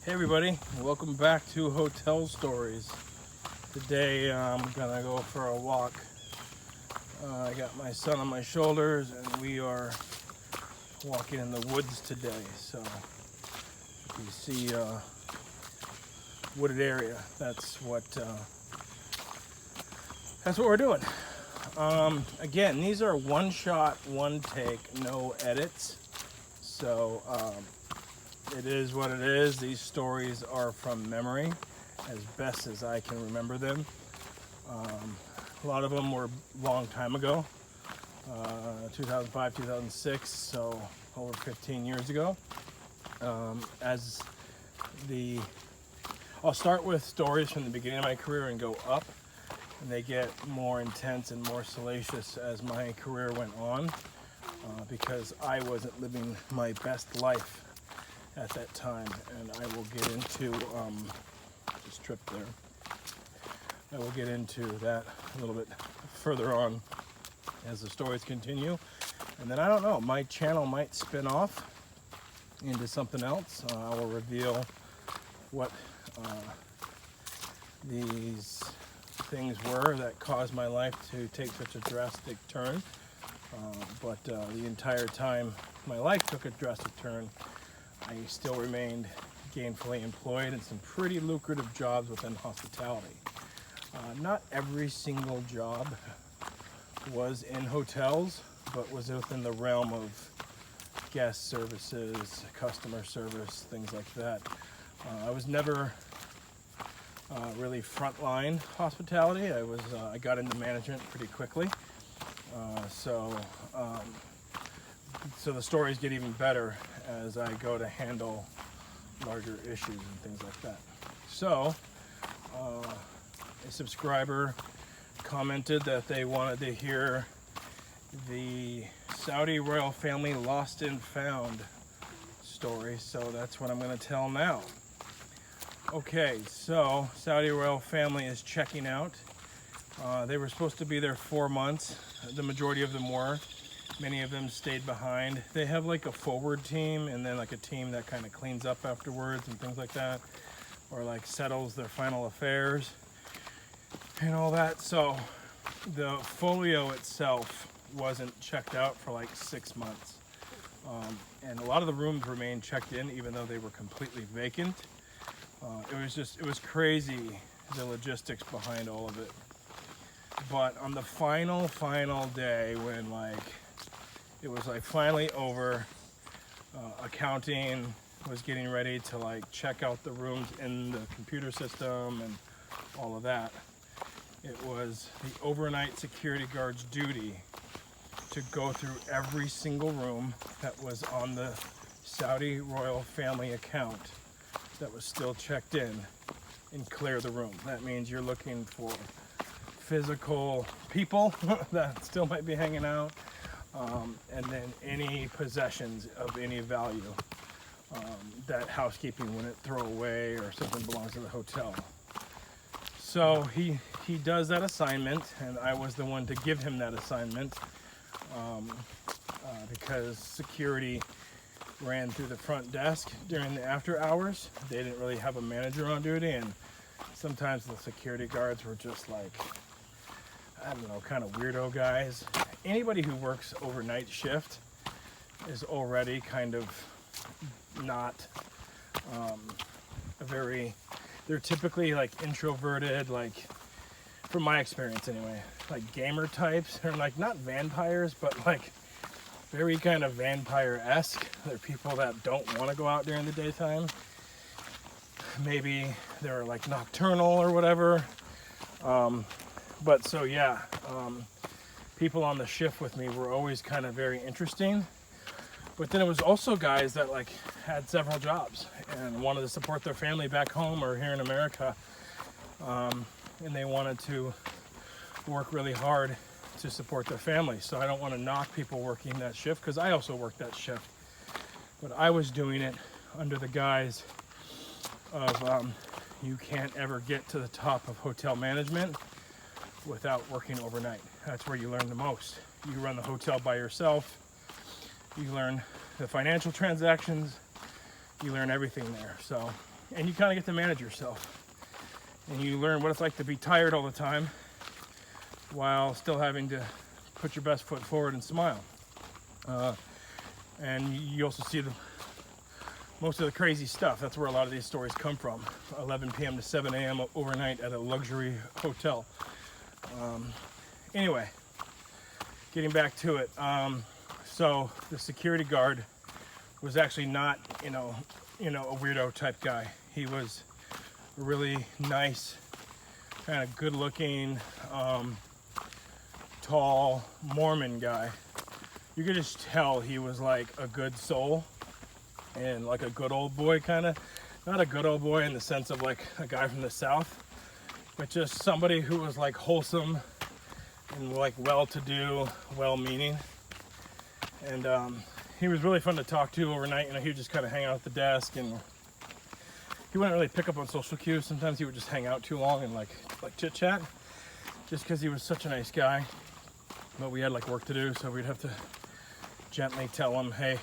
Hey everybody, welcome back to Hotel Stories. Today I'm gonna go for a walk. I got my son on my shoulders and we are walking in the woods today. So you see wooded area. That's what we're doing. Again, these are one shot, one take, no edits. So it is what it is. These stories are from memory, as best as I can remember them. A lot of them were a long time ago, 2005, 2006, so over 15 years ago. I'll start with stories from the beginning of my career and go up, and they get more intense and more salacious as my career went on, because I wasn't living my best life at that time, and I will get into this trip there. I will get into that a little bit further on as the stories continue, and then I don't know, my channel might spin off into something else. I will reveal what these things were that caused my life to take such a drastic turn, but the entire time my life took a drastic turn, I still remained gainfully employed in some pretty lucrative jobs within hospitality. Not every single job was in hotels, but was within the realm of guest services, customer service, things like that. I was never really frontline hospitality. I got into management pretty quickly. So the stories get even better as I go to handle larger issues and things like that. So, a subscriber commented that they wanted to hear the Saudi royal family lost and found story, so that's what I'm going to tell now. Okay, so Saudi royal family is checking out. They were supposed to be there 4 months. The majority of them were. Many of them stayed behind. They have like a forward team and then like a team that kind of cleans up afterwards and things like that, or like settles their final affairs and all that. So the folio itself wasn't checked out for like 6 months. And a lot of the rooms remained checked in even though they were completely vacant. It was crazy, the logistics behind all of it. But on the final day, when it was finally over, accounting was getting ready to check out the rooms in the computer system and all of that, it was the overnight security guard's duty to go through every single room that was on the Saudi royal family account that was still checked in and clear the room. That means you're looking for physical people that still might be hanging out, and then any possessions of any value that housekeeping wouldn't throw away or something belongs to the hotel. So he does that assignment, and I was the one to give him that assignment, because security ran through the front desk during the after hours. They didn't really have a manager on duty, and sometimes the security guards were just I don't know, kind of weirdo guys. Anybody who works overnight shift is already kind of not they're typically introverted, from my experience anyway, gamer types. They're not vampires, but very kind of vampire-esque. They're people that don't want to go out during the daytime. Maybe they're nocturnal or whatever. But so yeah, people on the shift with me were always kind of very interesting. But then it was also guys that had several jobs and wanted to support their family back home or here in America, and they wanted to work really hard to support their family. So I don't want to knock people working that shift, because I also worked that shift, but I was doing it under the guise of you can't ever get to the top of hotel management without working overnight. That's where you learn the most. You run the hotel by yourself. You learn the financial transactions. You learn everything there. So and you kind of get to manage yourself. And you learn what it's like to be tired all the time while still having to put your best foot forward and smile. And you also see most of the crazy stuff. That's where a lot of these stories come from. 11 p.m. to 7 a.m. overnight at a luxury hotel. Anyway, getting back to it. So the security guard was actually not, a weirdo type guy. He was a really nice, kind of good-looking, tall Mormon guy. You could just tell he was like a good soul and like a good old boy kind of. Not a good old boy in the sense of like a guy from the South, but just somebody who was like wholesome and like well-to-do, well-meaning. And he was really fun to talk to overnight. He would just kind of hang out at the desk, and he wouldn't really pick up on social cues. Sometimes he would just hang out too long and like chit-chat, just because he was such a nice guy. But we had like work to do, so we'd have to gently tell him, hey,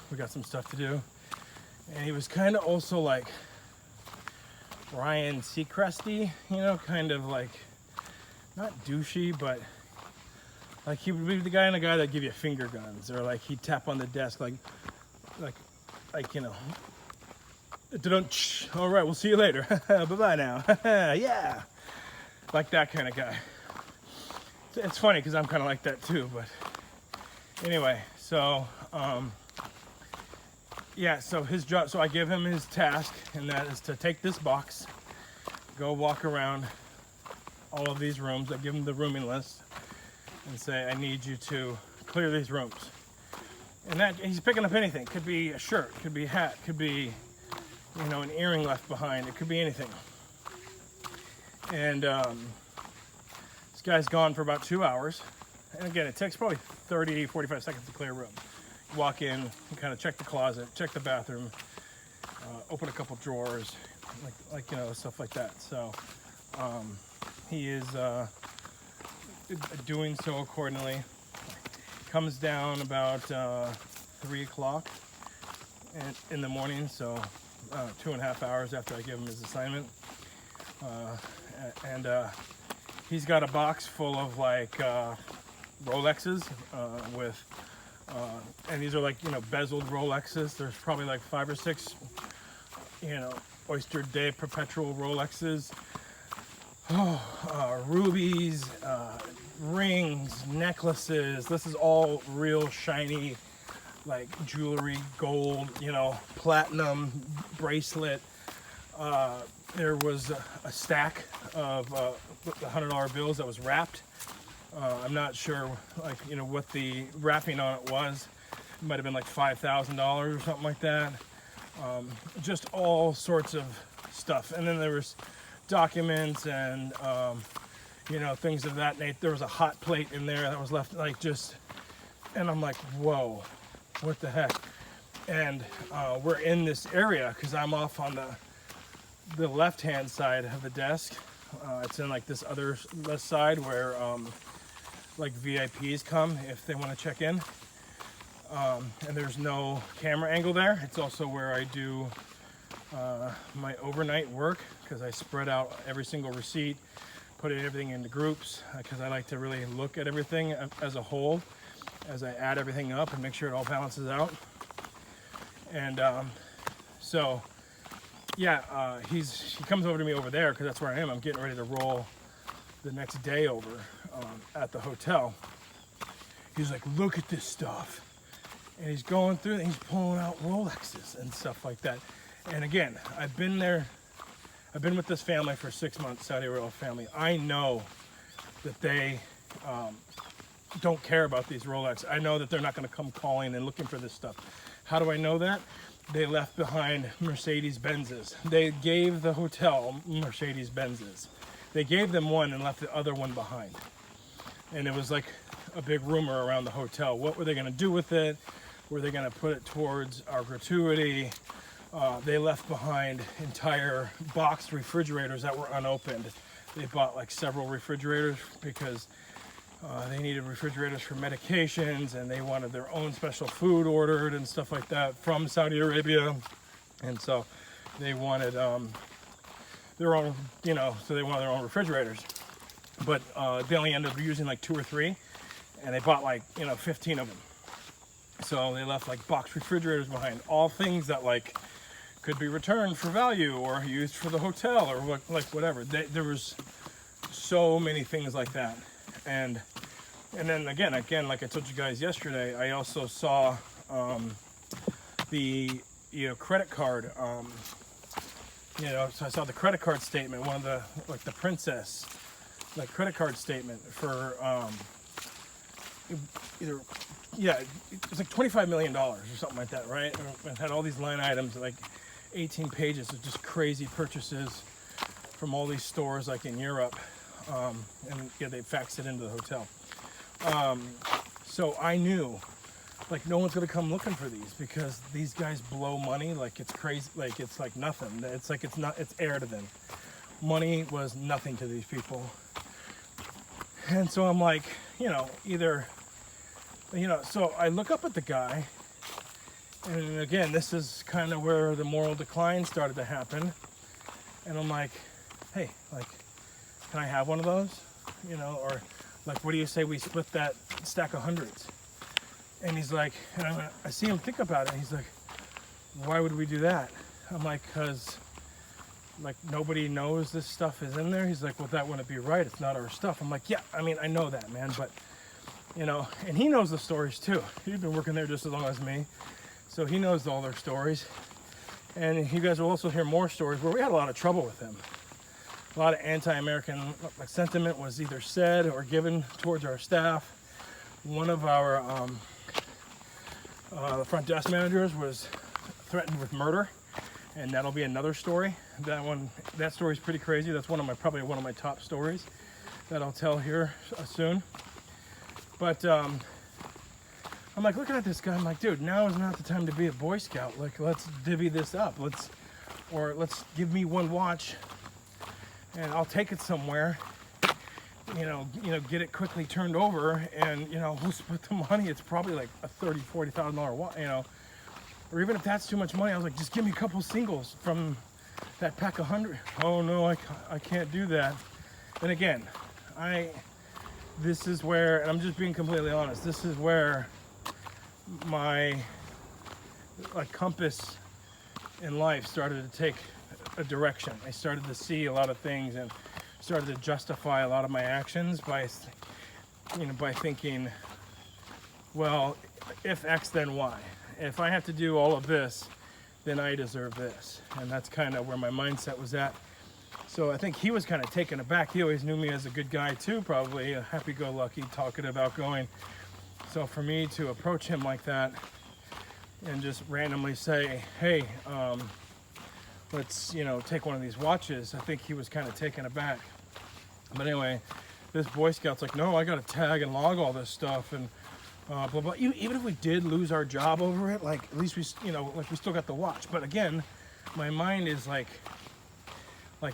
we got some stuff to do. And he was kind of also like Ryan Seacresty, kind of like not douchey, but like he would be the guy that'd give you finger guns, or like he'd tap on the desk like all right, we'll see you later. Bye-bye now. Yeah, like that kind of guy. It's funny because I'm kind of like that too, but anyway, so so his job, so I give him his task, and that is to take this box, go walk around all of these rooms. I give him the rooming list and say, I need you to clear these rooms. And that, he's picking up anything. Could be a shirt, could be a hat, could be, an earring left behind. It could be anything. And this guy's gone for about 2 hours. And again, it takes probably 30, 45 seconds to clear a room. You walk in, you kind of check the closet, check the bathroom, open a couple drawers, stuff like that. So he is doing so accordingly. Comes down about 3 o'clock in the morning, so 2.5 hours after I give him his assignment. And he's got a box full of like Rolexes with, and these are like, bezeled Rolexes. There's probably like 5 or 6, Oyster Day Perpetual Rolexes. Rubies, rings, necklaces. This is all real shiny, like jewelry, gold, platinum bracelet. There was a stack of the $100 bills that was wrapped. I'm not sure, what the wrapping on it was. It might have been like $5,000 or something like that. Just all sorts of stuff. And then there was documents and things of that nature. There was a hot plate in there that was left, and I'm like, whoa, what the heck? And we're in this area because I'm off on the left-hand side of the desk. It's in like this other left side where like VIPs come if they want to check in. And there's no camera angle there. It's also where I do my overnight work, because I spread out every single receipt, put everything into groups, because I like to really look at everything as a whole as I add everything up and make sure it all balances out. And he comes over to me over there because that's where I am. I'm getting ready to roll the next day over at the hotel. He's like, look at this stuff. And he's going through it, and he's pulling out Rolexes and stuff like that. And again, I've been with this family for 6 months, Saudi royal family. I know that they don't care about these Rolex. I know that they're not going to come calling and looking for this stuff. How do I know that? They left behind Mercedes-Benzes. They gave the hotel Mercedes-Benzes. They gave them one and left the other one behind. And it was like a big rumor around the hotel. What were they going to do with it? Were they going to put it towards our gratuity? They left behind entire boxed refrigerators that were unopened. They bought like several refrigerators because they needed refrigerators for medications, and they wanted their own special food ordered and stuff like that from Saudi Arabia. And so they wanted their own, you know, so they wanted their own refrigerators. But they only ended up using like 2 or 3, and they bought like, you know, 15 of them. So they left like box refrigerators behind, all things that like could be returned for value or used for the hotel or what, like whatever. There was so many things like that. And then again, like I told you guys yesterday, I also saw the, you know, credit card, you know, so I saw the credit card statement, one of the, like the Princess, like credit card statement for either, yeah, it was like $25 million or something like that, right? It had all these line items, like 18 pages of just crazy purchases from all these stores like in Europe. And yeah, they faxed it into the hotel. So I knew, like, no one's gonna come looking for these because these guys blow money like it's crazy, like it's like nothing. It's like it's air to them. Money was nothing to these people. And so I'm like, you know, either, you know, so I look up at the guy, and again, this is kind of where the moral decline started to happen. And I'm like, hey, like, can I have one of those? You know, or like, what do you say we split that stack of hundreds? And he's like, and I see him think about it, and he's like, why would we do that? I'm like, because like nobody knows this stuff is in there. He's like, well, that wouldn't be right. It's not our stuff. I'm like, yeah, I mean, I know that, man, but you know, and he knows the stories too. He's been working there just as long as me, so he knows all their stories. And you guys will also hear more stories where we had a lot of trouble with him. A lot of anti-American like sentiment was either said or given towards our staff. One of our the front desk managers was threatened with murder, and that'll be another story. That story's pretty crazy. That's probably one of my top stories that I'll tell here soon. But I'm like looking at this guy. I'm like, dude, now is not the time to be a Boy Scout. Like, let's divvy this up. Let's give me one watch, and I'll take it somewhere. You know, get it quickly turned over, and you know, we'll split the money. It's probably like a $30,000-$40,000 watch, you know, or even if that's too much money, I was like, just give me a couple singles from that pack of 100. Oh no, I can't do that. And again, this is where, and I'm just being completely honest, this is where my like compass in life started to take a direction. I started to see a lot of things and started to justify a lot of my actions by, you know, by thinking, well, if X, then Y. If I have to do all of this, then I deserve this. And that's kind of where my mindset was at. So I think he was kind of taken aback. He always knew me as a good guy too, probably a happy-go-lucky, talkative, outgoing. So for me to approach him like that and just randomly say, hey, let's, you know, take one of these watches, I think he was kind of taken aback. But anyway, this Boy Scout's like, no, I got to tag and log all this stuff and blah, blah. Even if we did lose our job over it, like, at least we, you know, like we still got the watch. But again, my mind is like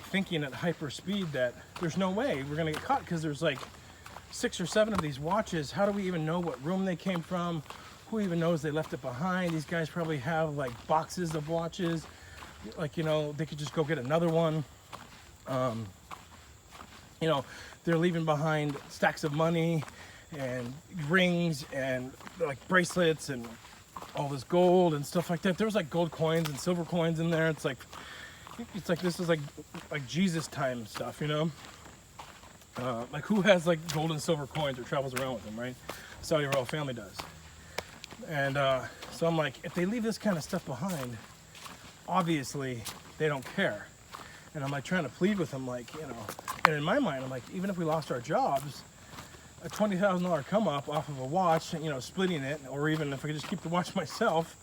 thinking at hyper speed that there's no way we're going to get caught because there's like 6 or 7 of these watches. How do we even know what room they came from? Who even knows they left it behind? These guys probably have like boxes of watches. Like, you know, they could just go get another one. You know, they're leaving behind stacks of money and rings and like bracelets and all this gold and stuff like that. There was like gold coins and silver coins in there. It's like this is like Jesus time stuff, you know. Like who has like gold and silver coins or travels around with them, right? Saudi royal family does. And so I'm like, if they leave this kind of stuff behind, obviously they don't care. And I'm like trying to plead with them, like, you know, and in my mind, I'm like, even if we lost our jobs, a $20,000 come up off of a watch, you know, splitting it, or even if I could just keep the watch myself,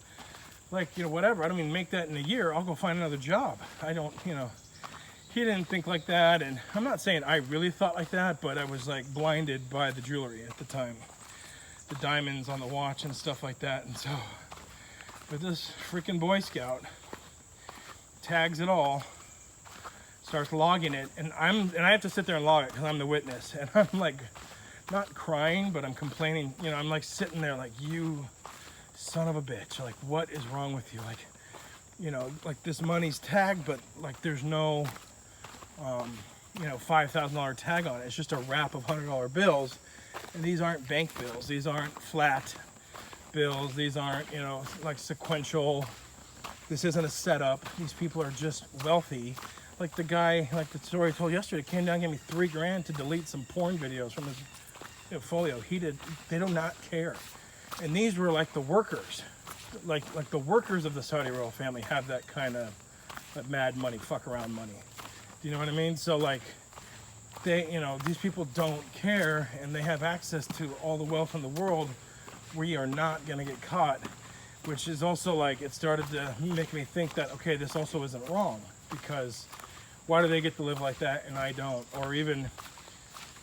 like, you know, whatever, I don't even make that in a year, I'll go find another job. I don't, you know, he didn't think like that. And I'm not saying I really thought like that, but I was like blinded by the jewelry at the time, the diamonds on the watch and stuff like that. And so, but this freaking Boy Scout tags it all, starts logging it, and I have to sit there and log it because I'm the witness, and I'm like not crying, but I'm complaining, you know, I'm like sitting there like, you son of a bitch, like what is wrong with you? Like you know, like this money's tagged, but like there's no, you know, $5,000 tag on it. It's just a wrap of $100 bills. And these aren't bank bills. These aren't flat bills. These aren't, you know, like sequential. This isn't a setup. These people are just wealthy. Like the guy, like the story I told yesterday, came down and gave me $3,000 to delete some porn videos from his folio. They do not care. And these were like the workers. Like the workers of the Saudi royal family have that kind of that mad money, fuck around money. Do you know what I mean? So like they, you know, these people don't care and they have access to all the wealth in the world. We are not going to get caught, which is also like, it started to make me think that, okay, this also isn't wrong, because why do they get to live like that and I don't? Or even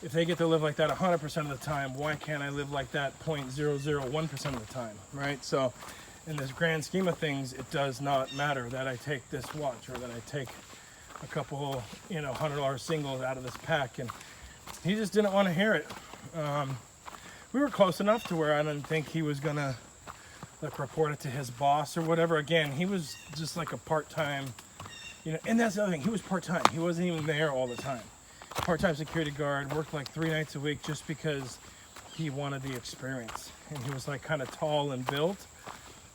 if they get to live like that 100% of the time, why can't I live like that 0.001% of the time, right? So in this grand scheme of things, it does not matter that I take this watch or that I take a couple, you know, $100 singles out of this pack. And he just didn't want to hear it. We were close enough to where I didn't think he was gonna like report it to his boss or whatever. Again, he was just like a part-time, you know, and that's the other thing, he was part-time. He wasn't even there all the time. Part-time security guard, worked like 3 nights a week just because he wanted the experience. And he was like kind of tall and built.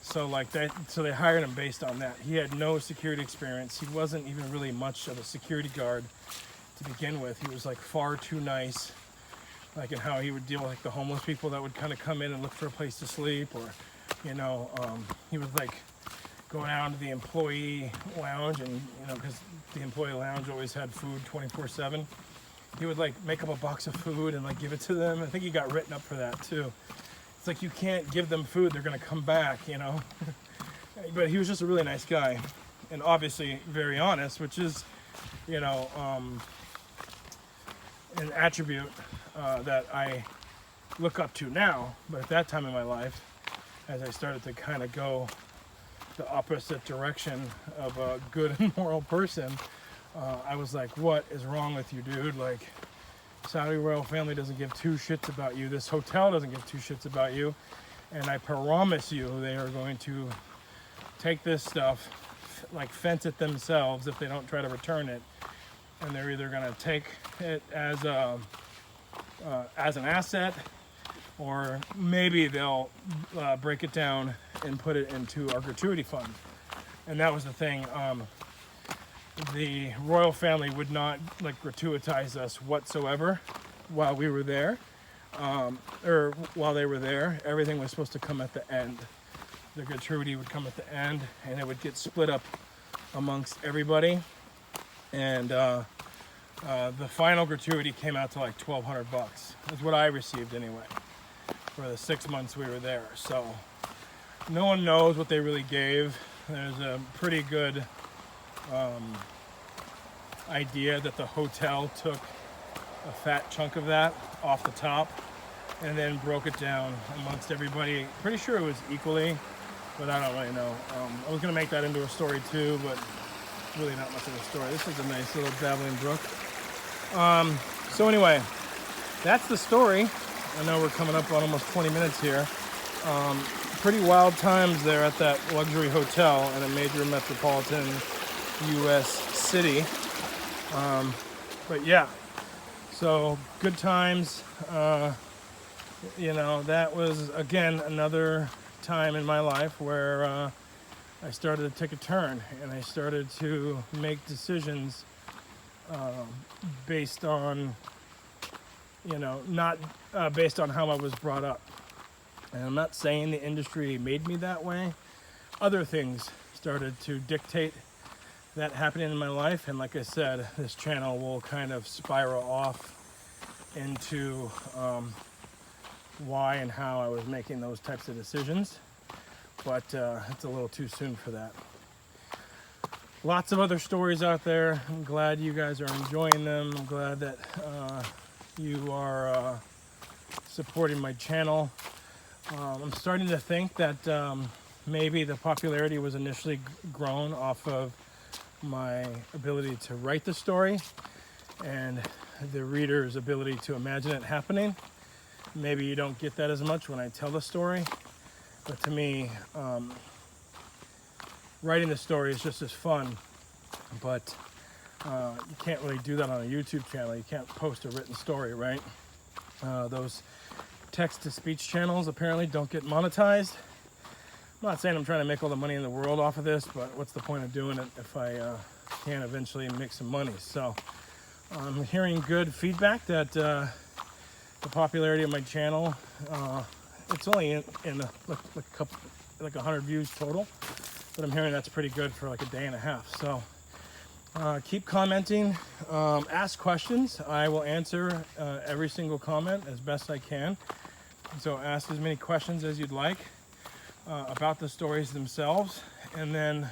So like that, so they hired him based on that. He had no security experience. He wasn't even really much of a security guard to begin with. He was like far too nice, like in how he would deal with like the homeless people that would kind of come in and look for a place to sleep, or, you know, he would like go down to the employee lounge, and, you know, because the employee lounge always had food 24/7. He would like make up a box of food and like give it to them. I think he got written up for that too. It's like, you can't give them food, they're gonna come back, you know. But he was just a really nice guy, and obviously very honest, which is, you know, an attribute that I look up to now. But at that time in my life, as I started to kind of go the opposite direction of a good and moral person, I was like, what is wrong with you, dude? Like, Saudi royal family doesn't give 2 shits about you. This hotel doesn't give 2 shits about you. And I promise you, they are going to take this stuff, like fence it themselves if they don't try to return it. And they're either going to take it as an asset, or maybe they'll break it down and put it into our gratuity fund. And that was the thing. The royal family would not like gratuitize us whatsoever while we were there, or while they were there. Everything was supposed to come at the end. The gratuity would come at the end, and it would get split up amongst everybody. And the final gratuity came out to like $1,200. That's what I received anyway for the 6 months we were there. So no one knows what they really gave. There's a pretty good idea that the hotel took a fat chunk of that off the top and then broke it down amongst everybody. Pretty sure it was equally, but I don't really know. I was gonna make that into a story too, but really not much of a story. This is a nice little babbling brook. So anyway, that's the story. I know we're coming up on almost 20 minutes here. Pretty wild times there at that luxury hotel in a major metropolitan U.S. city. But yeah, so good times. You know, that was, again, another time in my life where I started to take a turn, and I started to make decisions based on, you know, not based on how I was brought up. And I'm not saying the industry made me that way. Other things started to dictate that happening in my life. And like I said, this channel will kind of spiral off into why and how I was making those types of decisions. But it's a little too soon for that. Lots of other stories out there. I'm glad you guys are enjoying them. I'm glad that you are supporting my channel. I'm starting to think that maybe the popularity was initially grown off of my ability to write the story and the reader's ability to imagine it happening. Maybe you don't get that as much when I tell the story, but to me, writing the story is just as fun, but you can't really do that on a YouTube channel. You can't post a written story, right? Those text-to-speech channels apparently don't get monetized. I'm not saying I'm trying to make all the money in the world off of this, but what's the point of doing it if I can eventually make some money? So I'm hearing good feedback that the popularity of my channel, it's only in like 100 views total, but I'm hearing that's pretty good for like a day and a half. So keep commenting, ask questions. I will answer every single comment as best I can. So ask as many questions as you'd like about the stories themselves, and then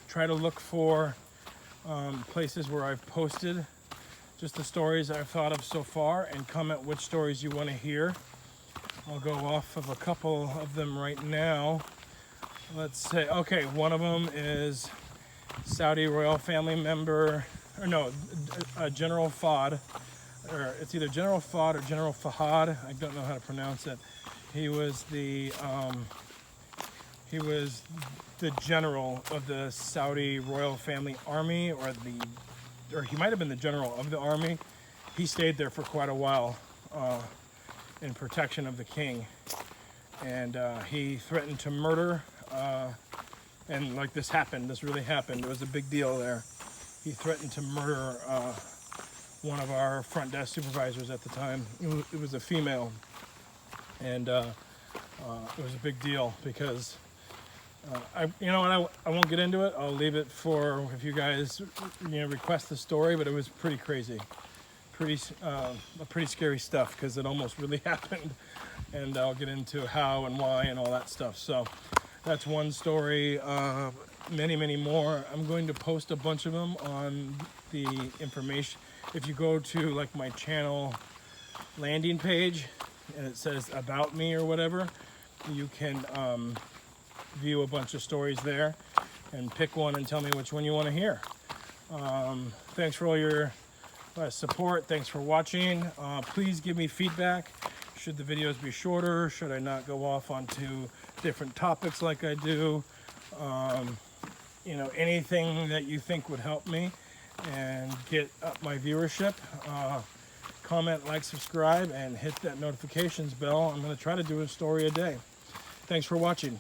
try to look for places where I've posted just the stories I've thought of so far, and comment which stories you want to hear. I'll go off of a couple of them right now. Let's say, okay, one of them is Saudi royal family member, or no, General Fahd, or it's either General Fahd or General Fahad. I don't know how to pronounce it. He was the general of the Saudi royal family army, or he might have been the general of the army. He stayed there for quite a while in protection of the king, and he threatened to murder. And like this really happened. It was a big deal there. He threatened to murder one of our front desk supervisors at the time. It was a female. And it was a big deal because I won't get into it. I'll leave it for if you guys request the story. But it was pretty crazy, pretty scary stuff, because it almost really happened. And I'll get into how and why and all that stuff. So that's one story. Many more. I'm going to post a bunch of them on the information. If you go to like my channel landing page, and it says about me or whatever, you can view a bunch of stories there and pick one and tell me which one you want to hear. Thanks for all your support. Thanks for watching. Please give me feedback. Should the videos be shorter? Should I not go off onto different topics like I do? Anything that you think would help me and get up my viewership. Comment, like, subscribe, and hit that notifications bell. I'm going to try to do a story a day. Thanks for watching.